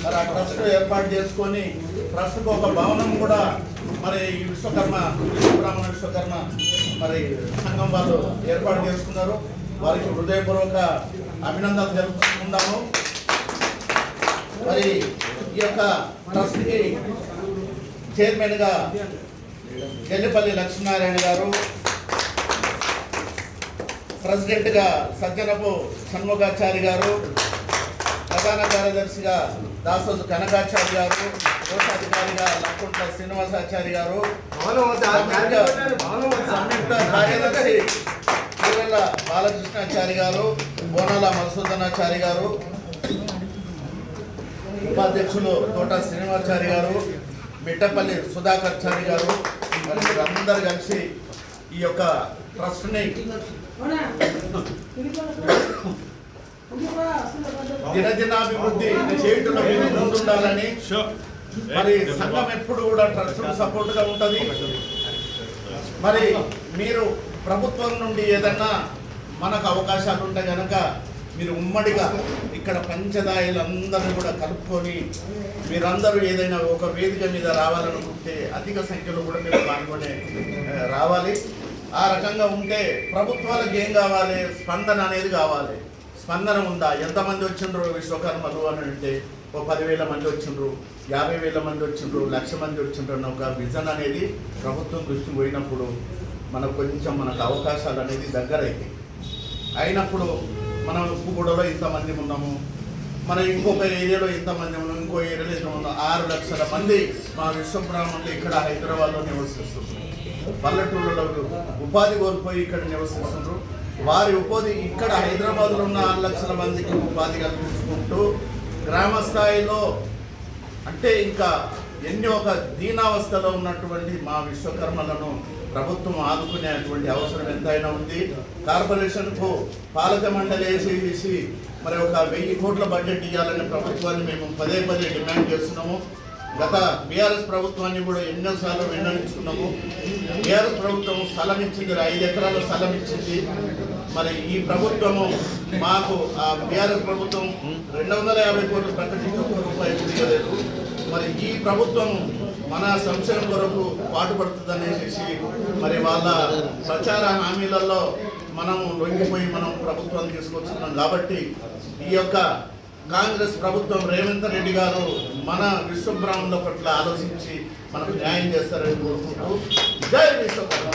మరి ఆ ట్రస్ట్ ఏర్పాటు చేసుకొని ట్రస్ట్కు ఒక భవనం కూడా మరి ఈ విశ్వబ్రాహ్మణ విశ్వకర్మ మరి సంఘం వాళ్ళు ఏర్పాటు చేసుకున్నారు. వారికి హృదయపూర్వక అభినందనలు తెలుపుకుందాము. మరి ఈ యొక్క ట్రస్ట్కి చైర్మన్గా జల్లిపల్లి లక్ష్మీనారాయణ గారు, ప్రెసిడెంట్గా సజ్జనపు షణ్ముఖాచారి గారు, ప్రధాన కార్యదర్శిగా దాసోజు కనకాచారి గారు, కోశాధికారిగా లక్కుంట్ల శ్రీనివాసాచారి గారు, సంయుక్త కార్యదర్శి పూరెల్ల బాలకృష్ణాచారి గారు, బోనాల మధుసూదనాచారి గారు, ఉపాధ్యక్షులు తోట శ్రీనివాసాచారి గారు, మిట్టపల్లి సుధాకర్చారి గారు, మరి మీరందరూ కలిసి ఈ యొక్క ట్రస్ట్ని దినదినాభివృద్ధి చేయటంలో మీరు ముందుండాలని, మరి సంఘం ఎప్పుడు కూడా ట్రస్ట్కు సపోర్ట్గా ఉంటుంది. మరి మీరు ప్రభుత్వం నుండి ఏదన్నా మనకు అవకాశాలు ఉంటే కనుక మీరు ఉమ్మడిగా ఇక్కడ పంచదాయలందరూ కూడా కలుపుకొని మీరందరూ ఏదైనా ఒక వేదిక మీద రావాలనుకుంటే అధిక సంఖ్యలో కూడా మీరు పాల్గొనే రావాలి. ఆ రకంగా ఉంటే ప్రభుత్వాలకు ఏం కావాలి? స్పందన అనేది కావాలి. స్పందన ఉందా? ఎంతమంది వచ్చిండ్రు విశ్వకర్మలు అని అంటే ఓ 10,000 మంది వచ్చిండ్రు, 50,000 మంది వచ్చిండ్రు, 1,00,000 మంది వచ్చిండ్రు అన్న ఒక విజన్ అనేది ప్రభుత్వం దృష్టి పోయినప్పుడు మనకు కొంచెం మనకు అవకాశాలు అనేది దగ్గర అయినప్పుడు మనం ఉప్పుగూడలో ఇంతమంది ఉన్నాము, మన ఇంకొక ఏరియాలో ఇంతమంది ఉన్నాం, ఇంకో ఏరియాలో ఇంత ఉన్నాం. 6 లక్షల మంది మా విశ్వబ్రాహ్మణులు ఇక్కడ హైదరాబాద్లో నివసిస్తున్నారు. పల్లెటూళ్ళలో ఉపాధి కోల్పోయి ఇక్కడ నివసిస్తున్నారు. వారి ఉపాధి ఇక్కడ హైదరాబాద్లో ఉన్న 6 లక్షల మందికి ఉపాధి కల్పించుకుంటూ గ్రామ స్థాయిలో అంటే ఇంకా ఎన్ని ఒక దీనావస్థలో ఉన్నటువంటి మా విశ్వకర్మలను ప్రభుత్వం ఆదుకునేటువంటి అవసరం ఎంతైనా ఉంది. కార్పొరేషన్కు పాలక మండలి వేసి మరి ఒక 1000 కోట్ల బడ్జెట్ ఇవ్వాలని ప్రభుత్వాన్ని మేము పదే డిమాండ్ చేస్తున్నాము. గత బీఆర్ఎస్ ప్రభుత్వాన్ని కూడా ఎన్నోసార్లు విన్నవించుకున్నాము. బీఆర్ఎస్ ప్రభుత్వం స్థలం ఇచ్చింది, 5 ఎకరాల స్థలం ఇచ్చింది. మరి ఈ ప్రభుత్వము మాకు ఆ బీఆర్ఎస్ ప్రభుత్వం 250 కోట్లు ప్రకటించి ₹1 ఇవ్వలేదు. మరి ఈ ప్రభుత్వం మన సంక్షేమం కొరకు పాటుపడుతుందనేసి మరి వాళ్ళ ప్రచార హామీలలో మనం లొంగిపోయి మనం ప్రభుత్వాన్ని తీసుకొచ్చుకున్నాం. కాబట్టి ఈ యొక్క కాంగ్రెస్ ప్రభుత్వం రేవంత్ రెడ్డి గారు మన విశ్వబ్రాహ్మణుల పట్ల ఆలోచించి మనకు న్యాయం చేస్తారని కోరుకుంటూ జై విశ్వకర్మ.